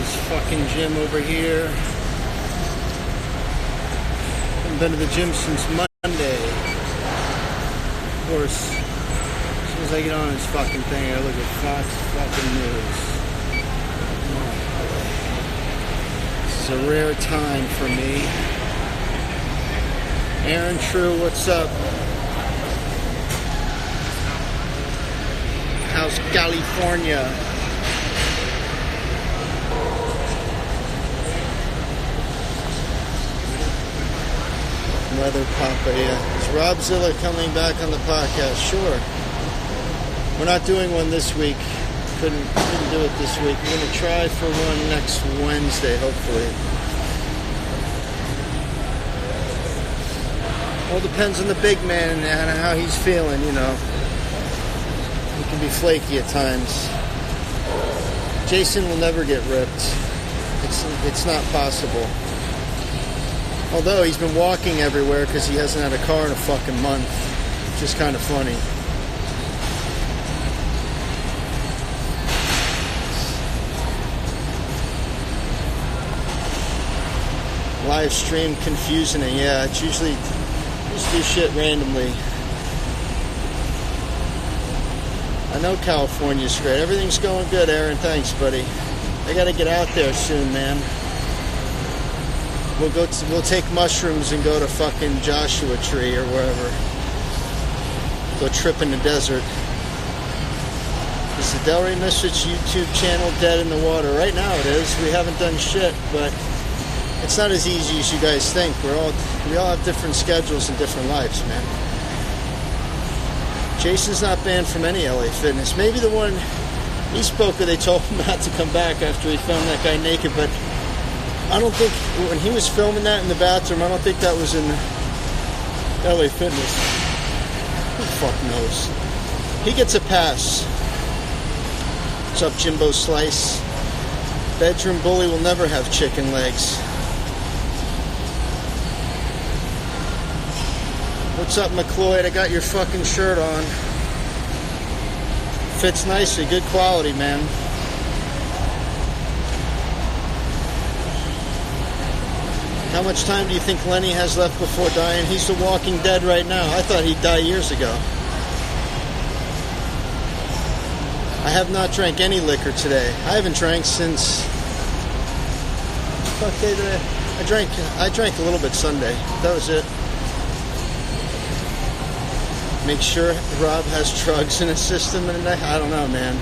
this fucking gym over here. Haven't been to the gym since Monday. Of course, as soon as I get on this fucking thing, I look at Fox fucking News. This is a rare time for me. Aaron True, what's up? How's California? Weather Papa, yeah. Is Rob Zilla coming back on the podcast? Sure. We're not doing one this week. Couldn't do it this week. We're going to try for one next Wednesday, hopefully. All depends on the big man and how he's feeling, you know. He can be flaky at times. Jason will never get ripped. It's not possible. Although he's been walking everywhere because he hasn't had a car in a fucking month. Which is kind of funny. Live stream confusing it. Yeah, it's usually just do shit randomly. I know California's great. Everything's going good, Aaron. Thanks, buddy. I gotta get out there soon, man. We'll take mushrooms and go to fucking Joshua Tree or wherever. Go trip in the desert. Is the Delray Misfits YouTube channel dead in the water? Right now it is. We haven't done shit, but it's not as easy as you guys think. We all have different schedules and different lives, man. Jason's not banned from any LA Fitness. Maybe the one he spoke of, they told him not to come back after he filmed that guy naked, but I don't think, when he was filming that in the bathroom, I don't think that was in LA Fitness. Who the fuck knows? He gets a pass. What's up, Jimbo Slice? Bedroom bully will never have chicken legs. What's up, McLeod? I got your fucking shirt on. Fits nicely. Good quality, man. How much time do you think Lenny has left before dying? He's the walking dead right now. I thought he'd die years ago. I have not drank any liquor today. I haven't drank since... Fuck day today. I drank a little bit Sunday. That was it. Make sure Rob has drugs in his system and I don't know, man.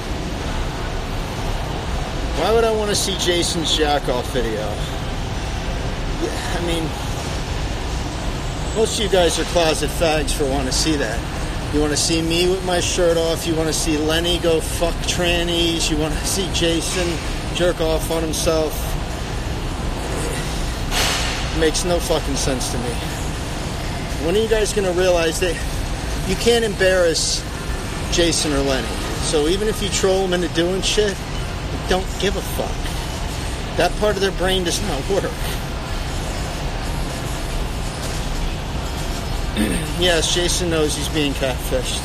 Why would I want to see Jason's jack-off video? I mean, most of you guys are closet fags for wanting to see that. You want to see me with my shirt off. You want to see Lenny go fuck trannies. You want to see Jason jerk off on himself. It makes no fucking sense to me. When are you guys going to realize that you can't embarrass Jason or Lenny? So even if you troll them into doing shit, don't give a fuck. That part of their brain does not work. Yes, Jason knows he's being catfished.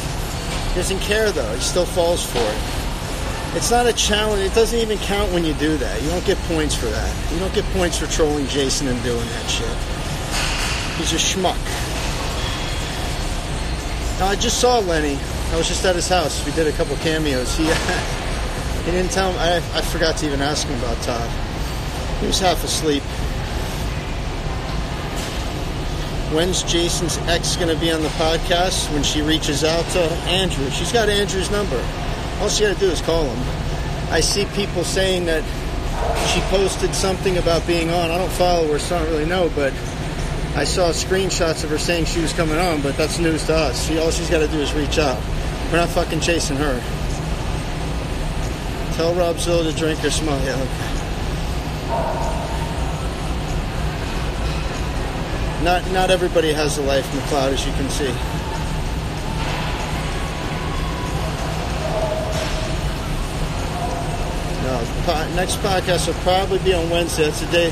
He doesn't care, though. He still falls for it. It's not a challenge. It doesn't even count when you do that. You don't get points for that. You don't get points for trolling Jason and doing that shit. He's a schmuck. Now, I just saw Lenny. I was just at his house. We did a couple cameos. He didn't tell him. I forgot to even ask him about Todd. He was half asleep. When's Jason's ex going to be on the podcast? When she reaches out to Andrew. She's got Andrew's number. All she got to do is call him. I see people saying that she posted something about being on. I don't follow her, so I don't really know, but I saw screenshots of her saying she was coming on, but that's news to us. All she's got to do is reach out. We're not fucking chasing her. Tell Rob Zilla to drink or smoke. Yeah, okay. Not everybody has a life, McLeod, as you can see. No, next podcast will probably be on Wednesday. That's the day.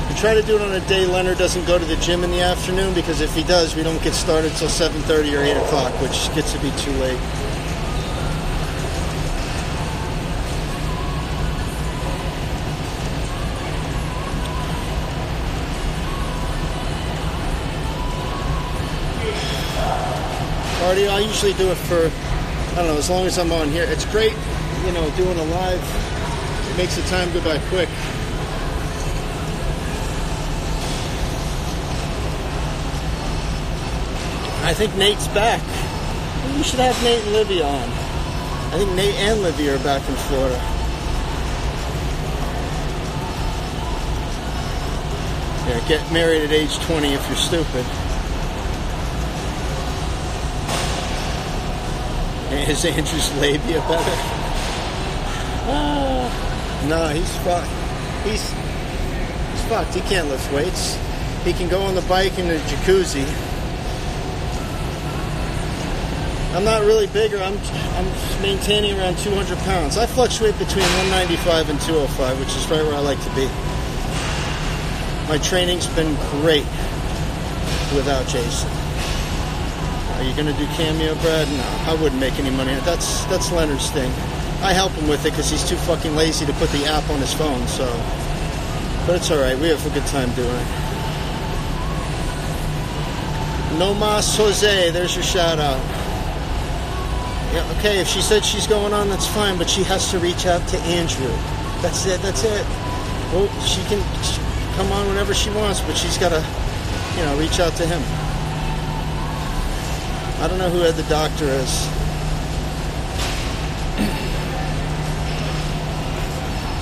We try to do it on a day Leonard doesn't go to the gym in the afternoon, because if he does, we don't get started till 7:30 or 8 o'clock, which gets to be too late. cardio. I usually do it for, I don't know, as long as I'm on here. It's great, you know, doing a live. It makes the time go by quick. I think Nate's back. We should have Nate and Livy on. I think Nate and Livy are back in Florida. Yeah, get married at age 20 if you're stupid. Is Andrew's labia better? No, he's fucked. He's fucked. He can't lift weights. He can go on the bike in the jacuzzi. I'm not really bigger. I'm maintaining around 200 pounds. I fluctuate between 195 and 205, which is right where I like to be. My training's been great without Jason. Are you going to do Cameo, Brad? No, I wouldn't make any money. That's Leonard's thing. I help him with it because he's too fucking lazy to put the app on his phone. So, but it's all right. We have a good time doing it. No Mas Jose. There's your shout out. Yeah, okay, if she said she's going on, that's fine, but she has to reach out to Andrew. That's it. Well, she can come on whenever she wants, but she's got to, you know, reach out to him. I don't know who the doctor is.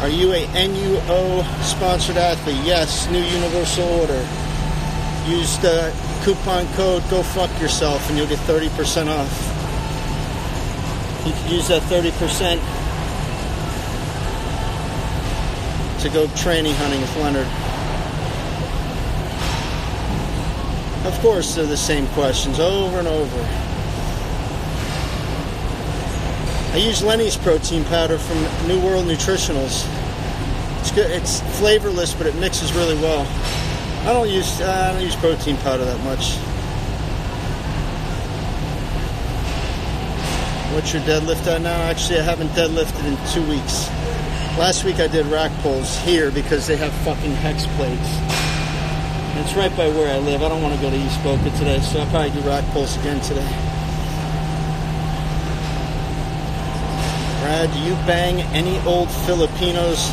Are you a NUO sponsored athlete? Yes, new universal order. Use the coupon code GoFuckYourself and you'll get 30% off. You could use that 30% to go tranny hunting with Leonard. Of course, they're the same questions over and over. I use Lenny's protein powder from New World Nutritionals. It's good. It's flavorless, but it mixes really well. I don't use protein powder that much. What's your deadlift at now? Actually, I haven't deadlifted in 2 weeks. Last week I did rack pulls here because they have fucking hex plates. And it's right by where I live. I don't want to go to East Boca today, so I'll probably do rack pulls again today. Brad, do you bang any old Filipinos?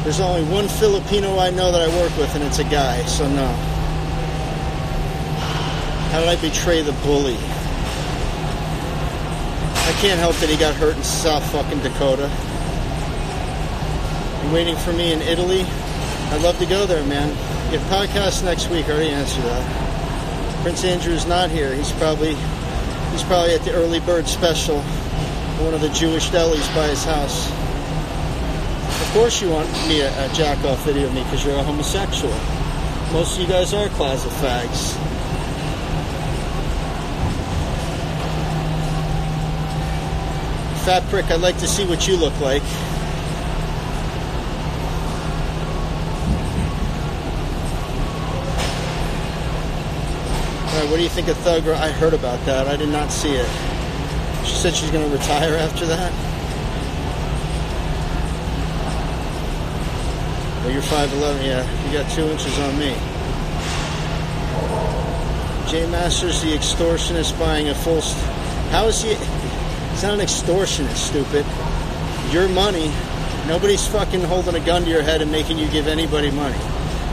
There's only one Filipino I know that I work with, and it's a guy, so no. How did I betray the bully? I can't help that he got hurt in South fucking Dakota. You're waiting for me in Italy? I'd love to go there, man. Get podcast next week. I already answered that. Prince Andrew's not here. He's probably at the early bird special, one of the Jewish delis by his house. Of course you want me a jack-off video of me because you're a homosexual. Most of you guys are closet fags. Fat prick, I'd like to see what you look like. Alright, what do you think of Thug? I heard about that. I did not see it. She said she's going to retire after that. Well, you're 5'11", yeah. You got 2 inches on me. J Masters, the extortionist, buying a full... How is he... He's not an extortionist, stupid. Your money. Nobody's fucking holding a gun to your head and making you give anybody money.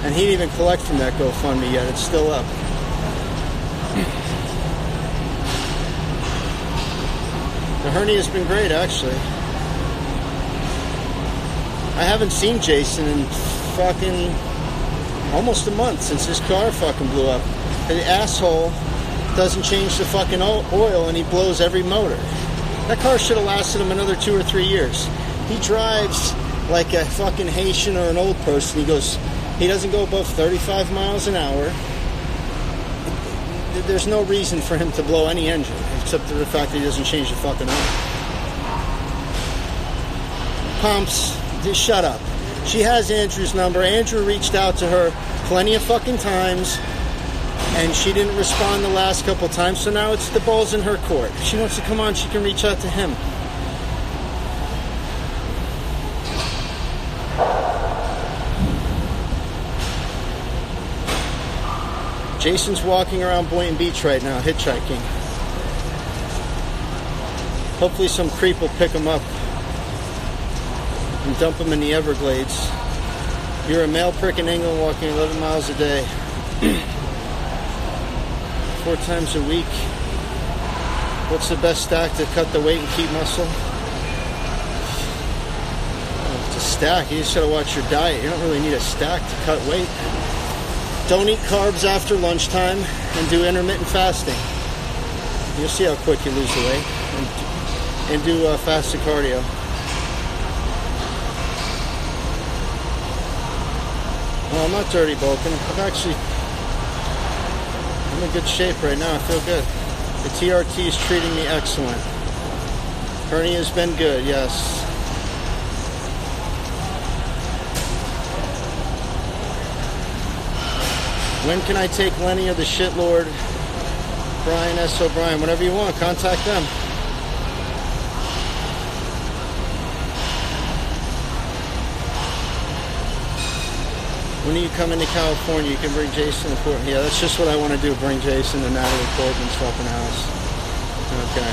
And he didn't even collect from that GoFundMe yet. It's still up. The hernia's been great, actually. I haven't seen Jason in fucking almost a month since his car fucking blew up. The asshole doesn't change the fucking oil and he blows every motor. That car should have lasted him another 2 or 3 years. He drives like a fucking Haitian or an old person. He doesn't go above 35 miles an hour. There's no reason for him to blow any engine, except for the fact that he doesn't change the fucking oil. Pumps, just shut up. She has Andrew's number. Andrew reached out to her plenty of fucking times, and she didn't respond the last couple times, so now the ball's in her court. If she wants to come on, she can reach out to him. Jason's walking around Boynton Beach right now, hitchhiking. Hopefully some creep will pick them up and dump them in the Everglades. You're a male prick in England walking 11 miles a day. 4 times a week. What's the best stack to cut the weight and keep muscle? It's a stack. You just gotta watch your diet. You don't really need a stack to cut weight. Don't eat carbs after lunchtime and do intermittent fasting. You'll see how quick you lose the weight. And do fasted cardio. Well, I'm not dirty bulking. I'm in good shape right now. I feel good. The TRT is treating me excellent. Hernia has been good, yes. When can I take Lenny or the shitlord? Brian S. O'Brien, whenever you want, contact them. When are you coming to California? You can bring Jason and Courtney. Yeah, that's just what I want to do. Bring Jason to Natalie Portman's fucking house. Okay.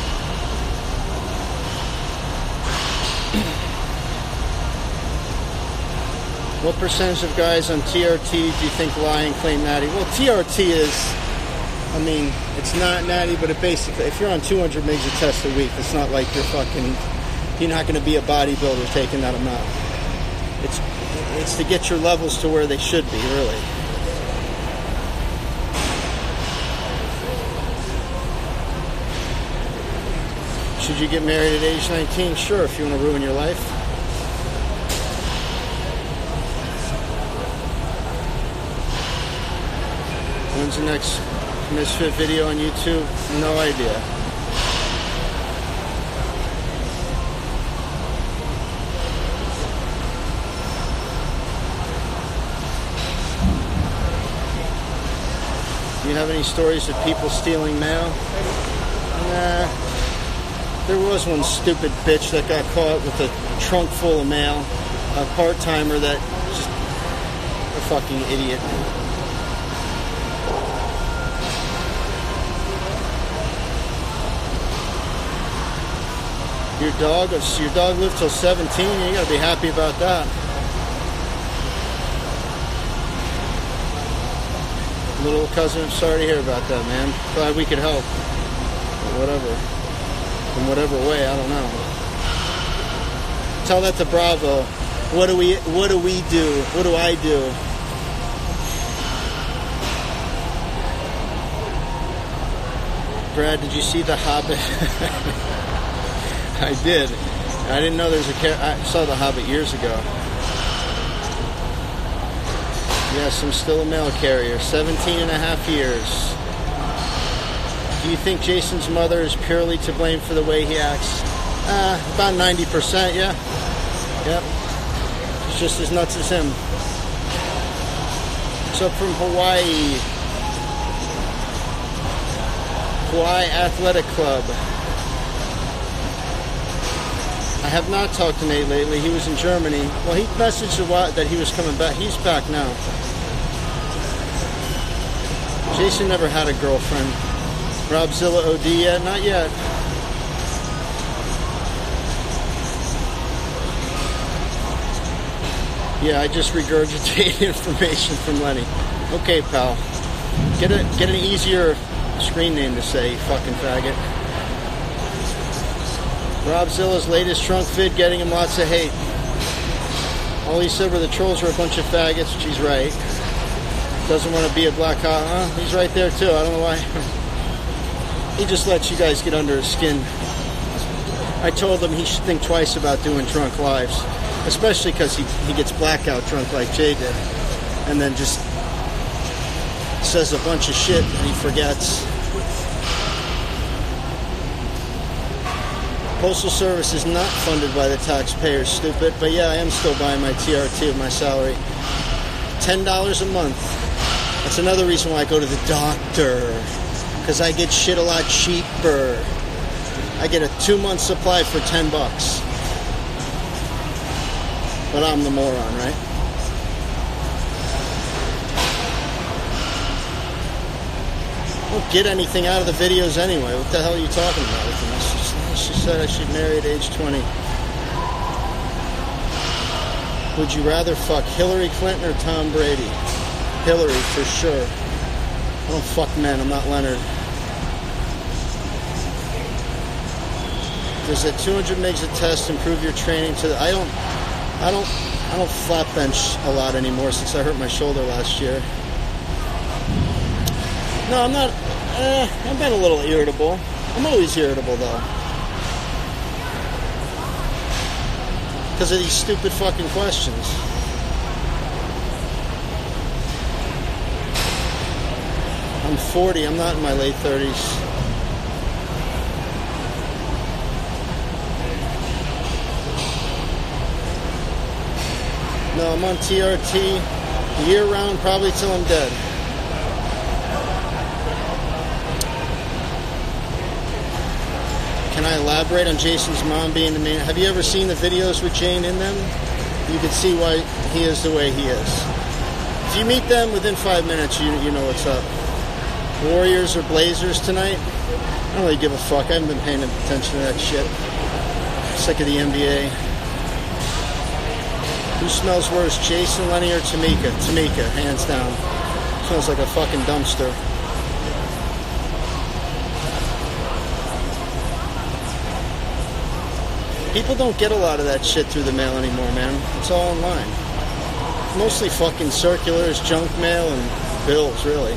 What percentage of guys on TRT do you think lie and claim natty? Well, TRT is, I mean, it's not natty, but it basically, if you're on 200 mgs of test a week, it's not like you're not going to be a bodybuilder taking that amount. It's to get your levels to where they should be, really. Should you get married at age 19? Sure, if you want to ruin your life. When's the next Misfit video on YouTube? No idea. Do you have any stories of people stealing mail? Nah. There was one stupid bitch that got caught with a trunk full of mail. A part-timer that just a fucking idiot. Your dog lived till 17. You gotta be happy about that. Little cousin, I'm sorry to hear about that, man. Glad we could help. Or whatever. In whatever way, I don't know. Tell that to Bravo. What do we do? What do I do? Brad, did you see The Hobbit? I did. I didn't know there was I saw The Hobbit years ago. Yes, I'm still a mail carrier. 17 and a half years. Do you think Jason's mother is purely to blame for the way he acts? About 90%, yeah. Yep. She's just as nuts as him. What's up from Hawaii? Hawaii Athletic Club. I have not talked to Nate lately. He was in Germany. Well, he messaged a while that he was coming back. He's back now. Jason never had a girlfriend. Robzilla OD yet? Not yet. Yeah, I just regurgitated information from Lenny. Okay, pal. Get an easier screen name to say, fucking faggot. Robzilla's latest trunk vid getting him lots of hate. All he said were the trolls were a bunch of faggots, which he's right. Doesn't want to be a black hot, he's right there too, I don't know why. He just lets you guys get under his skin. I told him he should think twice about doing drunk lives. Especially because he gets blackout drunk like Jay did. And then just says a bunch of shit and he forgets. Postal Service is not funded by the taxpayers, stupid. But yeah, I am still buying my TRT with my salary. $10 a month. That's another reason why I go to the doctor. Because I get shit a lot cheaper. I get a 2-month supply for $10. But I'm the moron, right? I don't get anything out of the videos anyway. What the hell are you talking about with them? She said I should marry at age 20. Would you rather fuck Hillary Clinton or Tom Brady? Hillary, for sure. I don't fuck men. I'm not Leonard. Does a 200 megs a test improve your training to the... I don't flat bench a lot anymore since I hurt my shoulder last year. No, I'm not. I've been a little irritable. I'm always irritable though, because of these stupid fucking questions. I'm 40. I'm not in my late 30s. No, I'm on TRT year-round, probably till I'm dead. Can I elaborate on Jason's mom being the main? Have you ever seen the videos with Jane in them? You can see why he is the way he is. If you meet them within 5 minutes, you know what's up. Warriors or Blazers tonight? I don't really give a fuck. I haven't been paying attention to that shit. I'm sick of the NBA. Who smells worse, Jason, Lenny, or Tamika? Tamika, hands down. Smells like a fucking dumpster. People don't get a lot of that shit through the mail anymore, man. It's all online. Mostly fucking circulars, junk mail, and bills, really.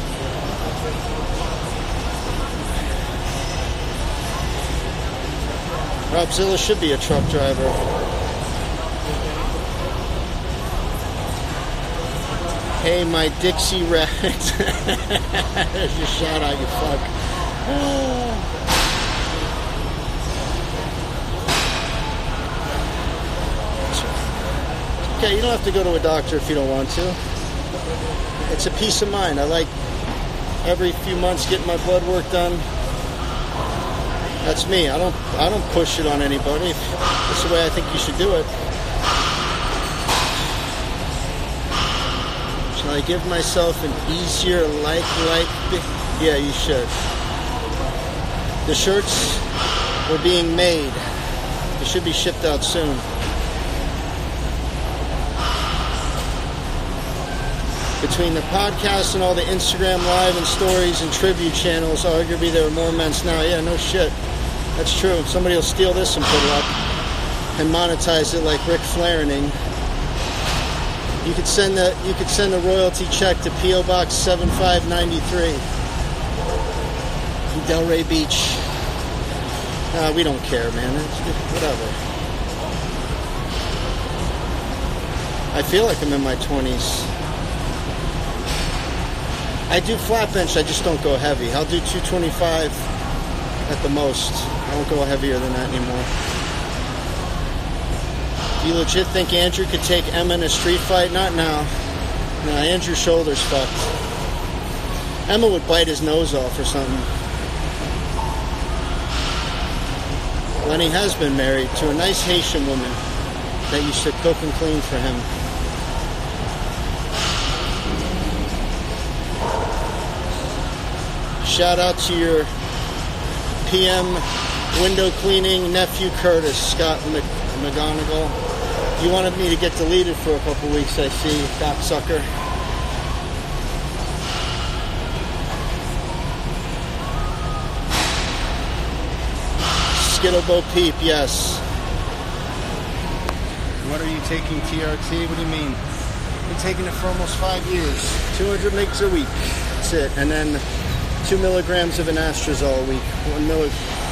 Robzilla should be a truck driver. Hey, my Dixie rat. There's your shout out, you fuck. Okay, you don't have to go to a doctor if you don't want to. It's a peace of mind. I like every few months getting my blood work done. That's me. I don't push it on anybody. That's the way I think you should do it. Shall I give myself an easier like? Yeah, you should. The shirts were being made. They should be shipped out soon. Between the podcast and all the Instagram live and stories and tribute channels, arguably there are more men's now. Yeah, no shit. That's true. Somebody will steal this and put it up and monetize it like Ric Flairing. You could send the royalty check to P.O. Box 7593 in Delray Beach. We don't care, man. It's whatever. I feel like I'm in my 20s. I do flat bench, I just don't go heavy. I'll do 225 at the most. I won't go heavier than that anymore. Do you legit think Andrew could take Emma in a street fight? Not now. No, Andrew's shoulder's fucked. Emma would bite his nose off or something. Lenny has been married to a nice Haitian woman that used to cook and clean for him. Shout out to your PM window cleaning nephew Curtis, Scott McGonigal. You wanted me to get deleted for a couple weeks, I see, cocksucker. Skittlebo Peep, yes. What are you taking TRT? What do you mean? I've been taking it for almost 5 years. 200 mgs a week. That's it. And then 2 milligrams of anastrozole a week.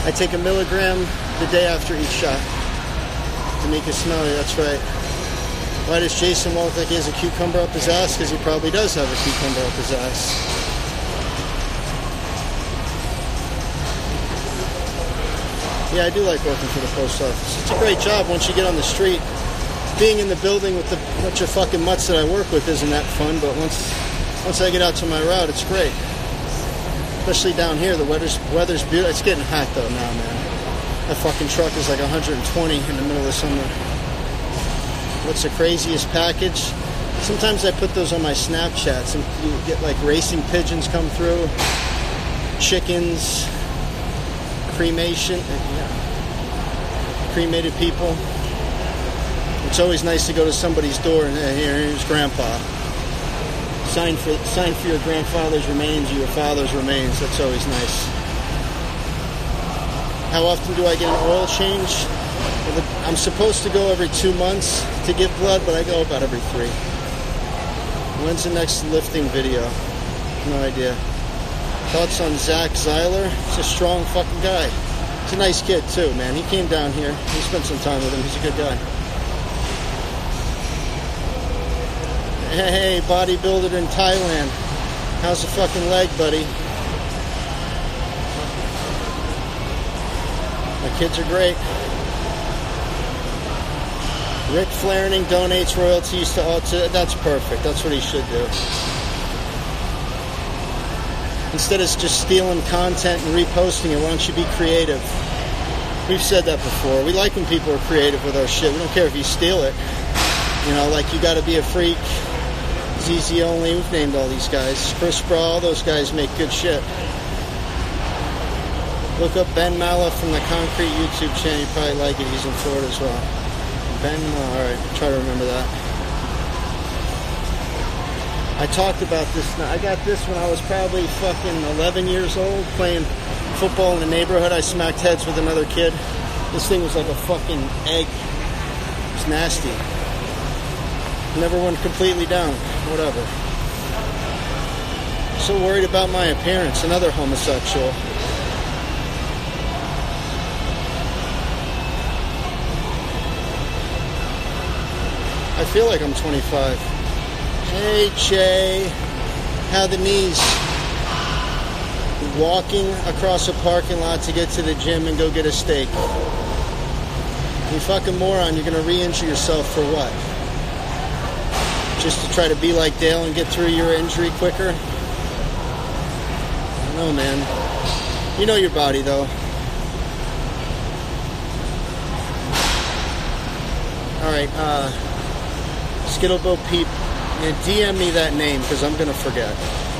I take a milligram the day after each shot to make it smelly. That's right. Why does Jason look like he has a cucumber up his ass? Because he probably does have a cucumber up his ass. Yeah, I do like working for the post office. It's a great job once you get on the street. Being in the building with the bunch of fucking mutts that I work with isn't that fun, but once I get out to my route, it's great. Especially down here, the weather's beautiful. It's getting hot though now, man. That fucking truck is like 120 in the middle of summer. What's the craziest package? Sometimes I put those on my Snapchats and you get like racing pigeons come through, chickens, cremation. Yeah. cremated people. It's always nice to go to somebody's door and here's Grandpa. Sign for your grandfather's remains or your father's remains. That's always nice. How often do I get an oil change? I'm supposed to go every 2 months to give blood, but I go about every 3. When's the next lifting video? No idea. Thoughts on Zach Zeiler? He's a strong fucking guy. He's a nice kid too, man. He came down here. We spent some time with him. He's a good guy. Hey, bodybuilder in Thailand. How's the fucking leg, buddy? My kids are great. Rick Flaherty donates royalties to autism. That's perfect. That's what he should do. Instead of just stealing content and reposting it, why don't you be creative? We've said that before. We like when people are creative with our shit. We don't care if you steal it. You know, like You Gotta Be a Freak, ZZ Only. We've named all these guys. Chris Brawl. Those guys make good shit. Look up Ben Mala from the Concrete YouTube channel. You probably like it. He's in Florida as well. Ben, alright, try to remember that. I talked about this. I got this when I was probably fucking 11 years old, playing football in the neighborhood. I smacked heads with another kid. This thing was like a fucking egg. It's nasty. Never went completely down. Whatever. So worried about my appearance. Another homosexual. I feel like I'm 25. Hey, Che. How the knees? Walking across a parking lot to get to the gym and go get a steak. You fucking moron, you're going to re-injure yourself for what? Just to try to be like Dale and get through your injury quicker? I don't know, man. You know your body, though. Alright, Skittlebo Peep, DM me that name because I'm going to forget.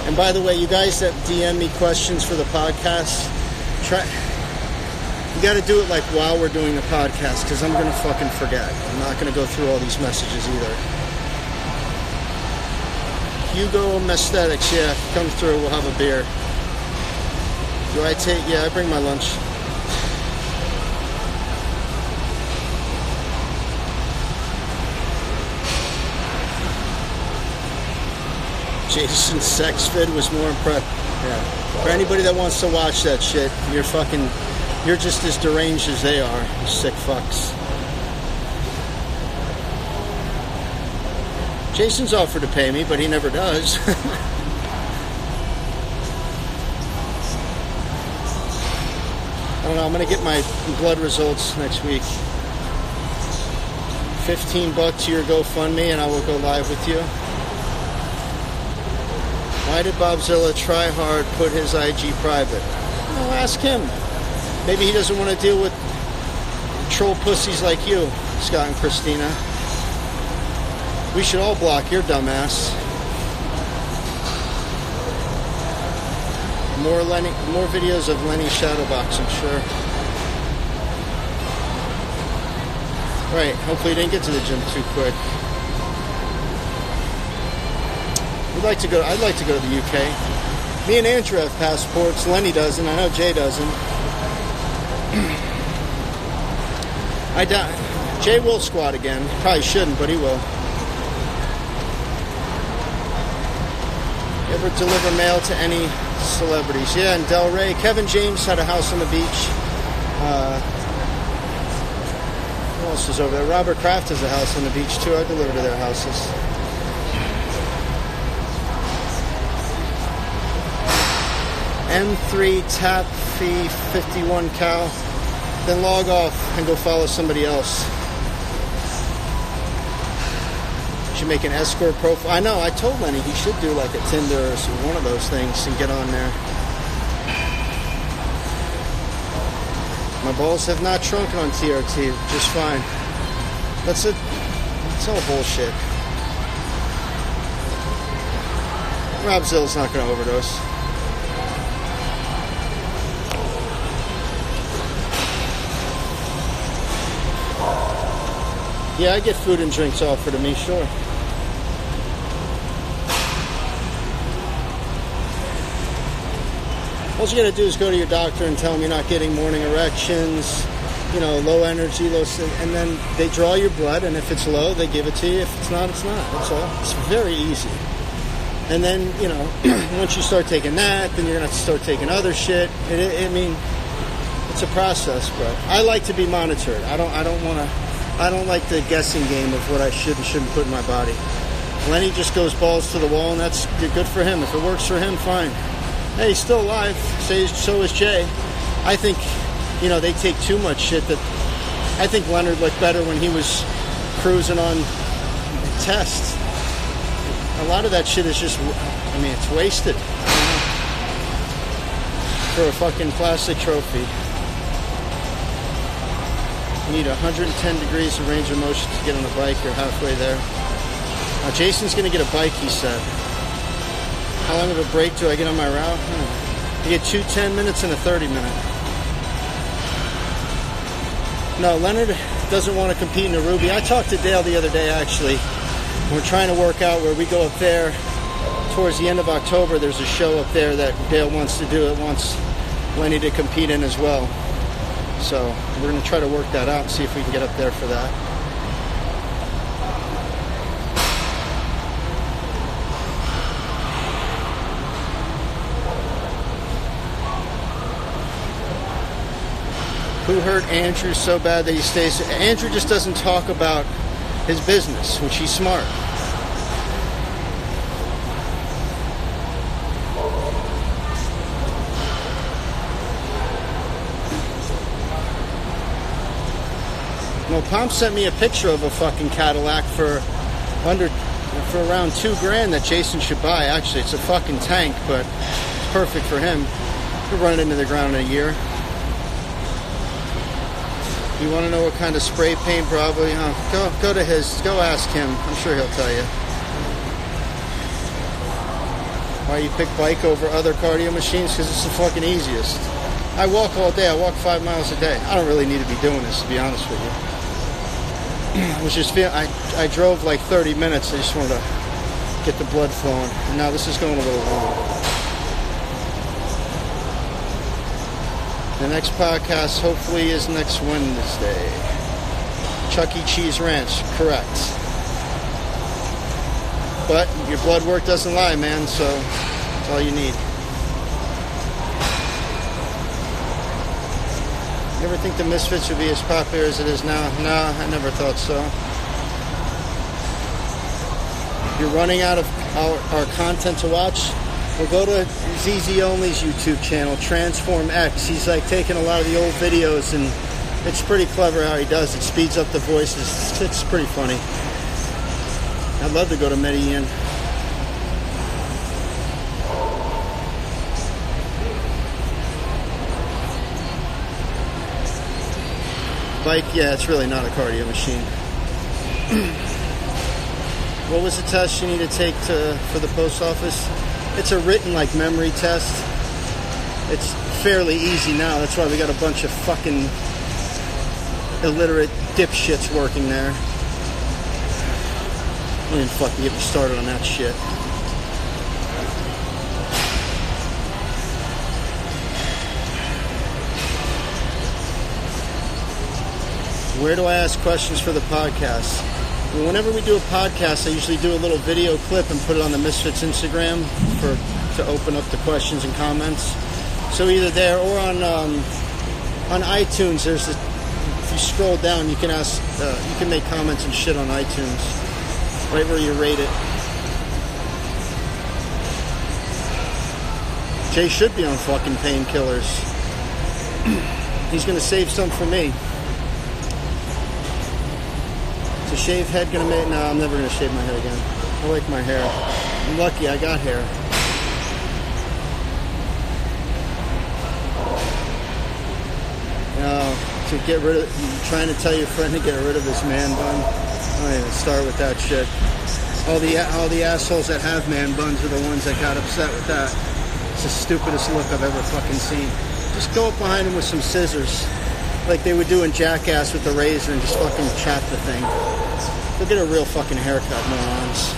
And by the way, you guys that DM me questions for the podcast, you got to do it like while we're doing the podcast because I'm going to fucking forget. I'm not going to go through all these messages either. Hugo Aesthetics, yeah, come through, we'll have a beer. Do I take, yeah, I bring my lunch. Jason Sexford was more impressed. Yeah. For anybody that wants to watch that shit, you're just as deranged as they are, you sick fucks. Jason's offered to pay me, but he never does. I don't know, I'm going to get my blood results next week. $15 to your GoFundMe and I will go live with you. Why did Bobzilla try hard put his IG private? Well, ask him. Maybe he doesn't want to deal with troll pussies like you, Scott and Christina. We should all block your dumbass. More videos of Lenny Shadowbox, I'm sure. Right, hopefully you didn't get to the gym too quick. I'd like to go to the UK. Me and Andrew have passports. Lenny doesn't. I know Jay doesn't. I doubt Jay will squat again. Probably shouldn't, but he will. You ever deliver mail to any celebrities? Yeah, in Delray. Kevin James had a house on the beach. Who else is over there? Robert Kraft has a house on the beach too. I deliver to their houses. M3 tap fee 51 cal. Then log off and go follow somebody else. Should make an escort profile. I know, I told Lenny he should do like a Tinder or one of those things and get on there. My balls have not shrunken on TRT, just fine. It's all bullshit. Rob Zill's not going to overdose. Yeah, I get food and drinks offered to me, sure. All you gotta do is go to your doctor and tell them you're not getting morning erections, you know, low energy, and then they draw your blood, and if it's low, they give it to you. If it's not, it's not. That's all. It's very easy. And then, you know, once you start taking that, then you're gonna have to start taking other shit. I mean, it's a process, but I like to be monitored. I don't like the guessing game of what I should and shouldn't put in my body. Lenny just goes balls to the wall, and that's good for him. If it works for him, fine. Hey, he's still alive. So is Jay. I think, you know, they take too much shit. That I think Leonard looked better when he was cruising on tests. A lot of that shit is just, I mean, it's wasted for a fucking plastic trophy. You need 110 degrees of range of motion to get on a bike. You're halfway there. Jason's going to get a bike, he said. How long of a break do I get on my route? You get 2 10 minutes and a 30 minute. No, Leonard doesn't want to compete in a Ruby. I talked to Dale the other day, actually. We're trying to work out where we go up there towards the end of October. There's a show up there that Dale wants to do. It wants Lenny to compete in as well. So we're going to try to work that out and see if we can get up there for that. Who hurt Andrew so bad that he stays? Andrew just doesn't talk about his business, which he's smart. Well, Pomp sent me a picture of a fucking Cadillac for around $2,000 that Jason should buy. Actually, it's a fucking tank, but it's perfect for him. He'll run it into the ground in a year. You want to know what kind of spray paint? Probably, huh? Go to his. Go ask him. I'm sure he'll tell you. Why you pick bike over other cardio machines? Because it's the fucking easiest. I walk all day. I walk 5 miles a day. I don't really need to be doing this, to be honest with you. I was just I drove like 30 minutes. I just wanted to get the blood flowing. And now this is going a little long. The next podcast hopefully is next Wednesday. Chuck E. Cheese Ranch, correct. But your blood work doesn't lie, man, so that's all you need. You ever think the Misfits would be as popular as it is now? Nah, I never thought so. You're running out of our content to watch? Well, go to ZZ Only's YouTube channel, Transform X. He's like taking a lot of the old videos, and it's pretty clever how he does it. Speeds up the voices. It's pretty funny. I'd love to go to Medellin. Bike, yeah, it's really not a cardio machine. What was the test you need to take for the post office? It's a written, like, memory test. It's fairly easy now. That's why we got a bunch of fucking illiterate dipshits working there. Don't even fucking get me started on that shit. Where do I ask questions for the podcast? Well, whenever we do a podcast, I usually do a little video clip and put it on the Misfits Instagram to open up the questions and comments. So either there or on iTunes, there's if you scroll down, you can ask, you can make comments and shit on iTunes, right where you rate it. Jay should be on fucking painkillers. He's gonna save some for me. Is a shaved head gonna make? No, I'm never gonna shave my head again. I like my hair. I'm lucky I got hair. To get rid of, trying to tell your friend to get rid of his man bun. I don't even start with that shit. All the assholes that have man buns are the ones that got upset with that. It's the stupidest look I've ever fucking seen. Just go up behind him with some scissors like they would do in Jackass with the razor and just fucking chop the thing. Go get a real fucking haircut, morons.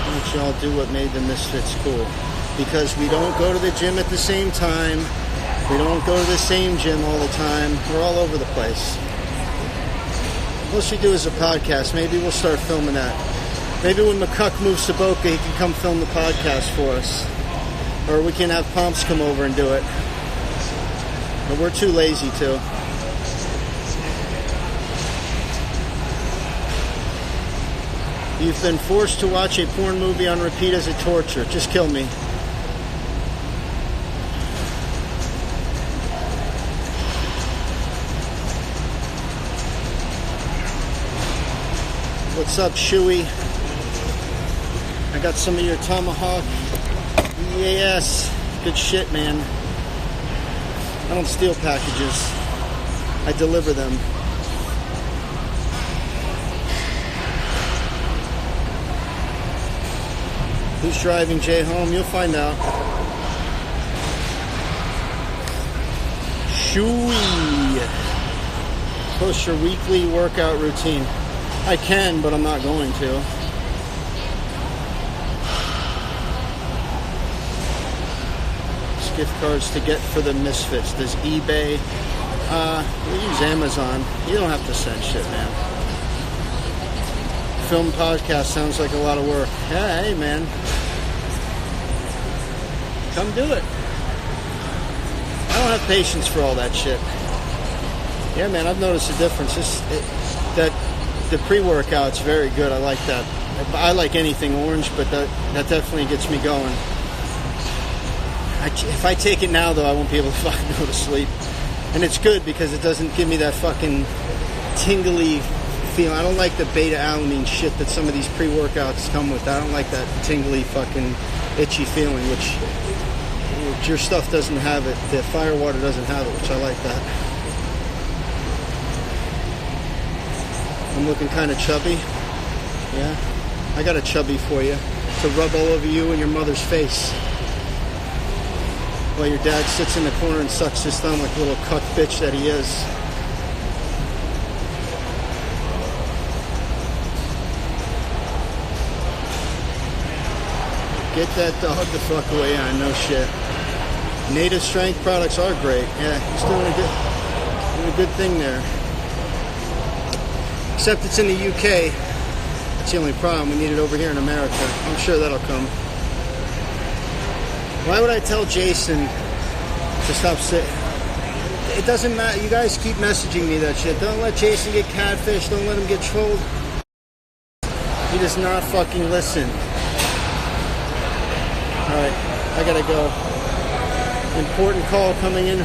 Why don't y'all do what made the Misfits cool? Because we don't go to the gym at the same time. We don't go to the same gym all the time. We're all over the place. What we do is a podcast. Maybe we'll start filming that. Maybe when McCuck moves to Boca, he can come film the podcast for us. Or we can have Pomps come over and do it. But we're too lazy to. You've been forced to watch a porn movie on repeat as a torture. Just kill me. What's up, Chewy? I got some of your tomahawk. Yes. Good shit, man. I don't steal packages. I deliver them. Who's driving Jay home? You'll find out. Chewy. Post your weekly workout routine. I can, but I'm not going to. Gift cards to get for the Misfits. Does eBay? We use Amazon. You don't have to send shit, man. Film podcast sounds like a lot of work. Yeah, hey, man. Come do it. I don't have patience for all that shit. Yeah, man, I've noticed a difference. That the pre-workout's very good. I like that. I like anything orange, but that definitely gets me going. If I take it now, though, I won't be able to fucking go to sleep. And it's good because it doesn't give me that fucking tingly feeling. I don't like the beta-alanine shit that some of these pre-workouts come with. I don't like that tingly fucking itchy feeling, which your stuff doesn't have it. The Firewater doesn't have it, which I like that. I'm looking kind of chubby. Yeah? I got a chubby for you to rub all over you and your mother's face. While your dad sits in the corner and sucks his thumb like a little cuck bitch that he is. Get that dog the fuck away. Yeah, no shit. Native Strength products are great. Yeah, he's doing a good thing there. Except it's in the UK. That's the only problem. We need it over here in America. I'm sure that'll come. Why would I tell Jason to stop sitting? It doesn't matter. You guys keep messaging me that shit. Don't let Jason get catfished. Don't let him get trolled. He does not fucking listen. Alright, I gotta go. Important call coming in.